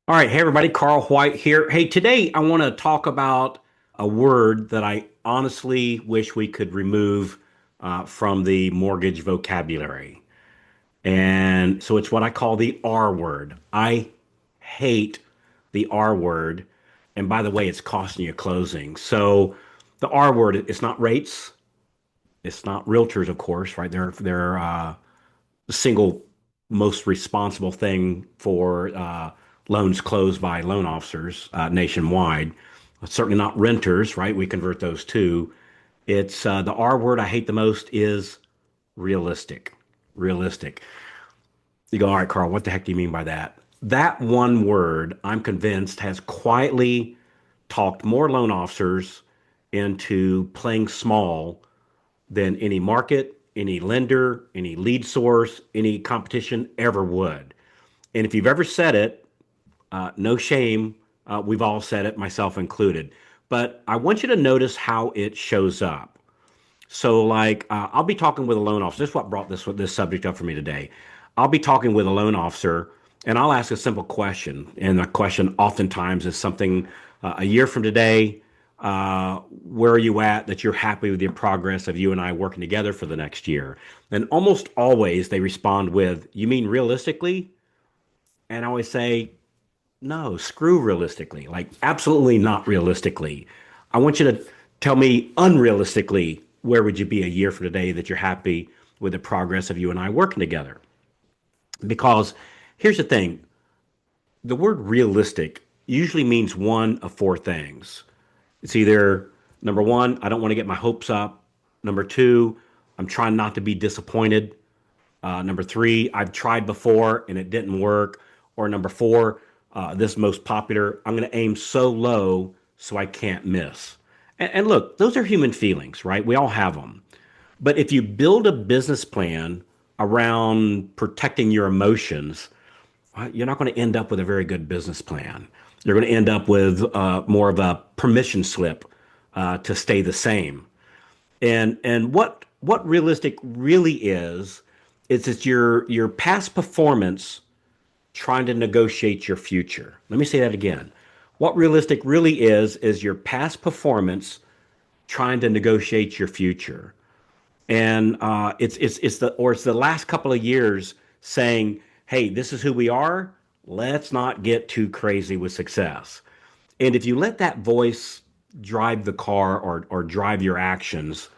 All right, hey everybody, Carl White here. Hey, today I want to talk about a word that I honestly wish we could remove from the mortgage vocabulary. And so it's what I call the R word. I hate the R word. And by the way, it's costing you closing. So the R word, it's not rates, it's not realtors, of course, right? They're the single most responsible thing for loans closed by loan officers nationwide. Certainly not renters, right? We convert those too. It's the R word I hate the most is realistic. Realistic. You go, all right, Carl, what the heck do you mean by that? That one word, I'm convinced, has quietly talked more loan officers into playing small than any market, any lender, any lead source, any competition ever would. And if you've ever said it, no shame. We've all said it, myself included. But I want you to notice how it shows up. So, I'll be talking with a loan officer. This is what brought this subject up for me today. I'll be talking with a loan officer, and I'll ask a simple question. And the question oftentimes is something a year from today. Where are you at that you're happy with the progress of you and I working together for the next year? And almost always they respond with, "You mean realistically?" And I always say, no, screw realistically. Like, absolutely not realistically. I want you to tell me unrealistically, where would you be a year from today that you're happy with the progress of you and I working together? Because here's the thing, the word realistic usually means one of four things. It's either number one, I don't want to get my hopes up. Number two, I'm trying not to be disappointed. Number three, I've tried before and it didn't work. Or number four, this most popular, I'm going to aim so low so I can't miss. And look, those are human feelings, right? We all have them. But if you build a business plan around protecting your emotions, you're not going to end up with a very good business plan. You're going to end up with more of a permission slip to stay the same. And what realistic really is it's your past performance trying to negotiate your future. Let me say that again. What realistic really is your past performance trying to negotiate your future. And it's the last couple of years saying, "Hey, this is who we are. Let's not get too crazy with success." And if you let that voice drive the car or drive your actions,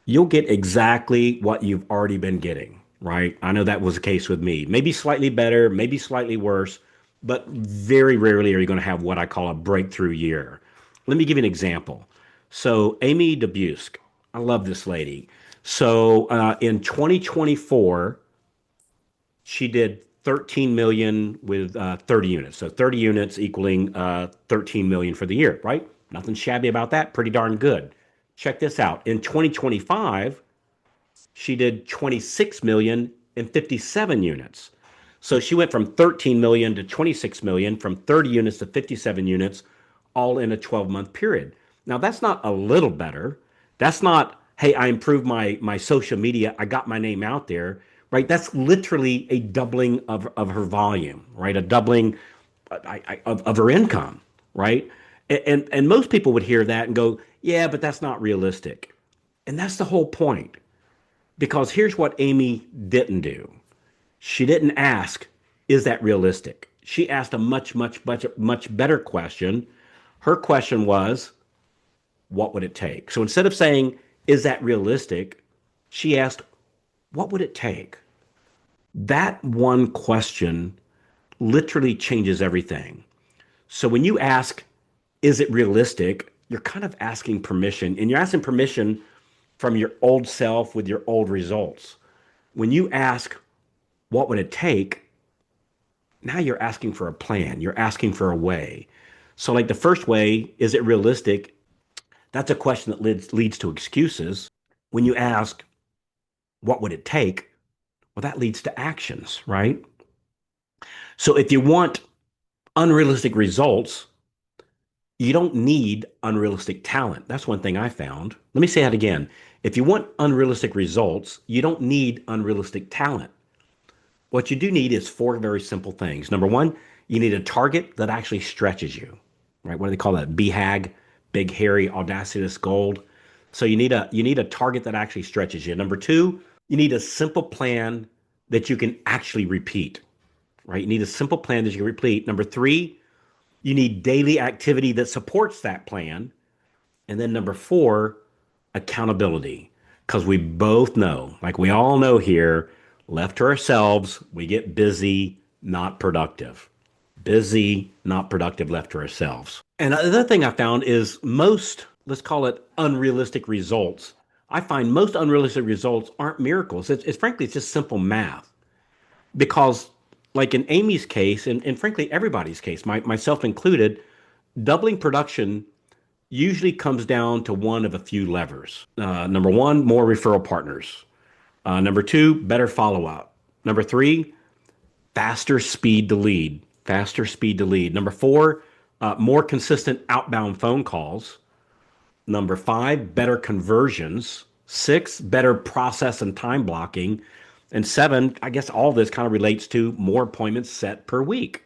you'll get exactly what you've already been getting, right? I know that was the case with me. Maybe slightly better, maybe slightly worse, but very rarely are you going to have what I call a breakthrough year. Let me give you an example. So, Amy DeBusk, I love this lady. So, in 2024, she did 13 million with 30 units. So 30 units equaling 13 million for the year, right? Nothing shabby about that. Pretty darn good. Check this out. In 2025, she did 26 million and 57 units. So she went from 13 million to 26 million, from 30 units to 57 units, all in a 12-month period. Now, that's not a little better. That's not, hey, I improved my social media, I got my name out there, right? That's literally a doubling of her volume, right? A doubling of her income, right? And most people would hear that and go, yeah, but that's not realistic. And that's the whole point. Because here's what Amy didn't do. She didn't ask, is that realistic? She asked a much better question. Her question was, what would it take? So instead of saying, is that realistic? She asked, what would it take? That one question literally changes everything. So when you ask, is it realistic? You're kind of asking permission, and you're asking permission from your old self with your old results. When you ask, what would it take? Now you're asking for a plan. You're asking for a way. So, like the first way, is it realistic? That's a question that leads to excuses. When you ask, what would it take? Well, that leads to actions, right? So, if you want unrealistic results, you don't need unrealistic talent. That's one thing I found. Let me say that again. If you want unrealistic results, you don't need unrealistic talent. What you do need is four very simple things. Number one, You need a target that actually stretches you, right? What do they call that? BHAG, big, hairy, audacious gold. So you need a target that actually stretches you. Number two, you need a simple plan that you can actually repeat, right? You need a simple plan that you can repeat. Number three, you need daily activity that supports that plan. And then number four, accountability. Because we both know, like we all know here, left to ourselves, we get busy, not productive. Busy, not productive, left to ourselves. And another thing I found is most, let's call it unrealistic results. I find most unrealistic results aren't miracles. It's frankly, it's just simple math. Because, like in Amy's case, and frankly, everybody's case, myself included, doubling production usually comes down to one of a few levers. Number one, more referral partners. Number two, better follow up. Number three, faster speed to lead. Faster speed to lead. Number four, more consistent outbound phone calls. Number five, better conversions. Six, better process and time blocking. And seven, I guess all this kind of relates to more appointments set per week,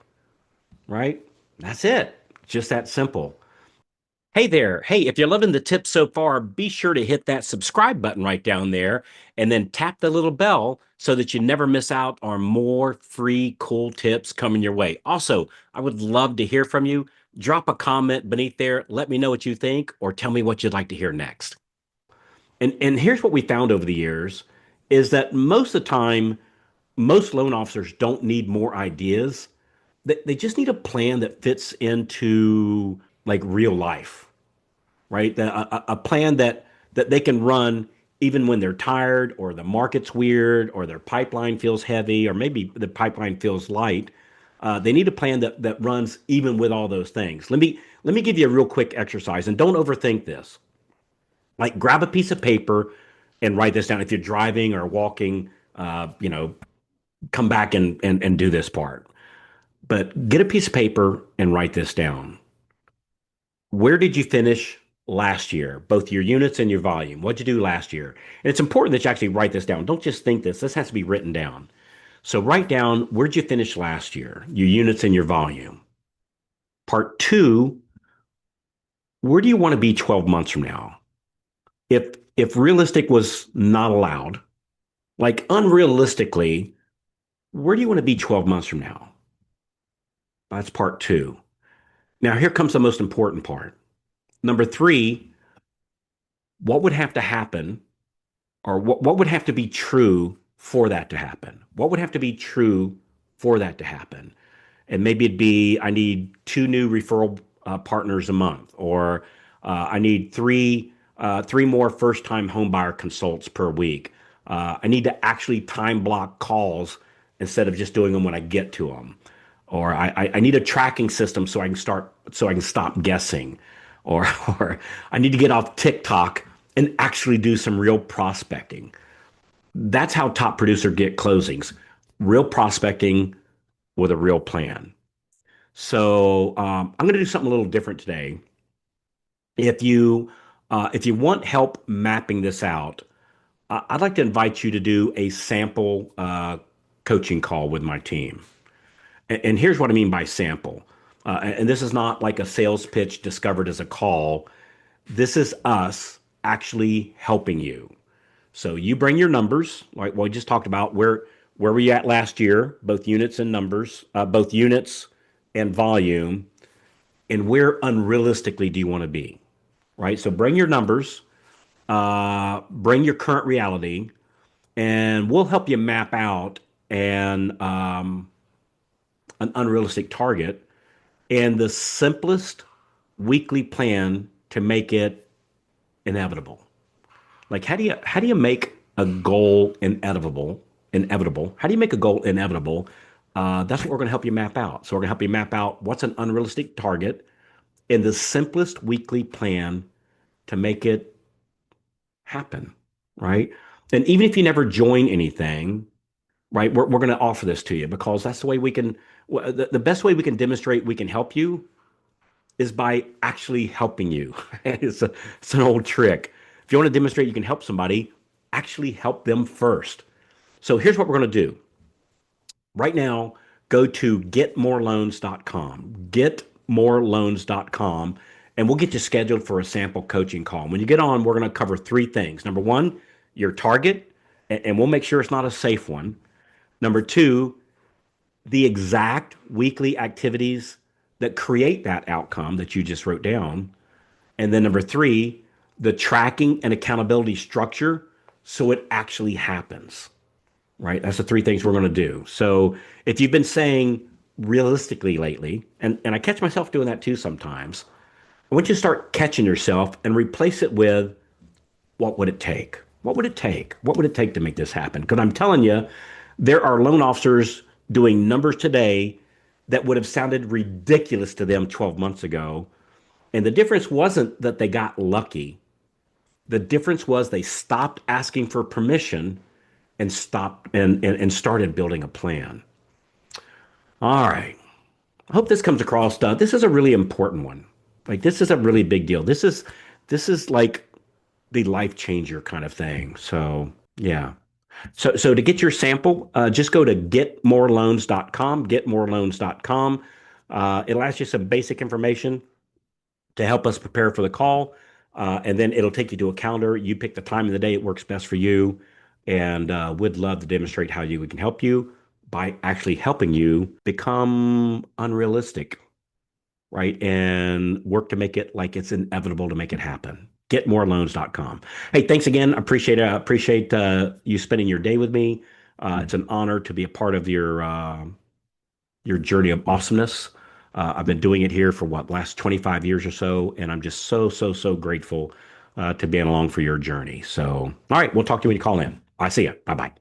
right? That's it. Just that simple. Hey there. Hey, if you're loving the tips so far, be sure to hit that subscribe button right down there and then tap the little bell so that you never miss out on more free, cool tips coming your way. Also, I would love to hear from you. Drop a comment beneath there. Let me know what you think or tell me what you'd like to hear next. And here's what we found over the years is that most of the time, most loan officers don't need more ideas. They just need a plan that fits into like real life, right? A plan that they can run even when they're tired or the market's weird or their pipeline feels heavy or maybe the pipeline feels light. They need a plan that runs even with all those things. Let me give you a real quick exercise and don't overthink this. Like grab a piece of paper and write this down. If you're driving or walking, come back and do this part. But get a piece of paper and write this down. Where did you finish last year, both your units and your volume? What'd you do last year? And it's important that you actually write this down. Don't just think this. This has to be written down. So write down where'd you finish last year, your units and your volume. Part two, where do you want to be 12 months from now? If realistic was not allowed, like unrealistically, where do you want to be 12 months from now? That's part two. Now here comes the most important part. Number three, what would have to happen or what would have to be true for that to happen? What would have to be true for that to happen? And maybe it'd be I need two new referral partners a month, or I need three more first time homebuyer consults per week. I need to actually time block calls instead of just doing them when I get to them. Or I need a tracking system so I can stop guessing. Or or I need to get off TikTok and actually do some real prospecting. That's how top producer get closings. Real prospecting with a real plan. So I'm going to do something a little different today. If you want help mapping this out, I'd like to invite you to do a sample coaching call with my team. And here's what I mean by sample. And this is not like a sales pitch discovered as a call. This is us actually helping you. So you bring your numbers, like what we just talked about. Where were you at last year? Both units and numbers, both units and volume, and where unrealistically do you want to be? Right. So bring your numbers, bring your current reality, and we'll help you map out an unrealistic target and the simplest weekly plan to make it inevitable. Like how do you make a goal inevitable? Inevitable. How do you make a goal inevitable? That's what we're going to help you map out. So we're going to help you map out what's an unrealistic target and the simplest weekly plan to make it happen, right? And even if you never join anything, right, we're going to offer this to you because that's the way we can, the best way we can demonstrate we can help you is by actually helping you. It's an old trick. If you want to demonstrate you can help somebody, actually help them first. So here's what we're going to do. Right now, go to getmoreloans.com, getmoreloans.com, and we'll get you scheduled for a sample coaching call. When you get on, we're going to cover three things. Number one, your target, and we'll make sure it's not a safe one. Number two, the exact weekly activities that create that outcome that you just wrote down. And then number three, the tracking and accountability structure so it actually happens, right? That's the three things we're going to do. So if you've been saying realistically lately, and I catch myself doing that too sometimes, I want you to start catching yourself and replace it with what would it take? What would it take? What would it take to make this happen? Because I'm telling you, there are loan officers doing numbers today that would have sounded ridiculous to them 12 months ago. And the difference wasn't that they got lucky. The difference was they stopped asking for permission and stopped and started building a plan. All right. I hope this comes across. This is a really important one. Like this is a really big deal. This is like the life changer kind of thing. So yeah. So to get your sample, just go to getmoreloans.com, getmoreloans.com. It'll ask you some basic information to help us prepare for the call. And then it'll take you to a calendar. You pick the time of the day it works best for you. And we'd love to demonstrate how we can help you by actually helping you become unrealistic, right? And work to make it like it's inevitable to make it happen. GetMoreLoans.com. Hey, thanks again. Appreciate you spending your day with me. It's an honor to be a part of your journey of awesomeness. I've been doing it here for what, last 25 years or so, and I'm just so grateful to being along for your journey. So, all right, we'll talk to you when you call in. I see you. Bye bye.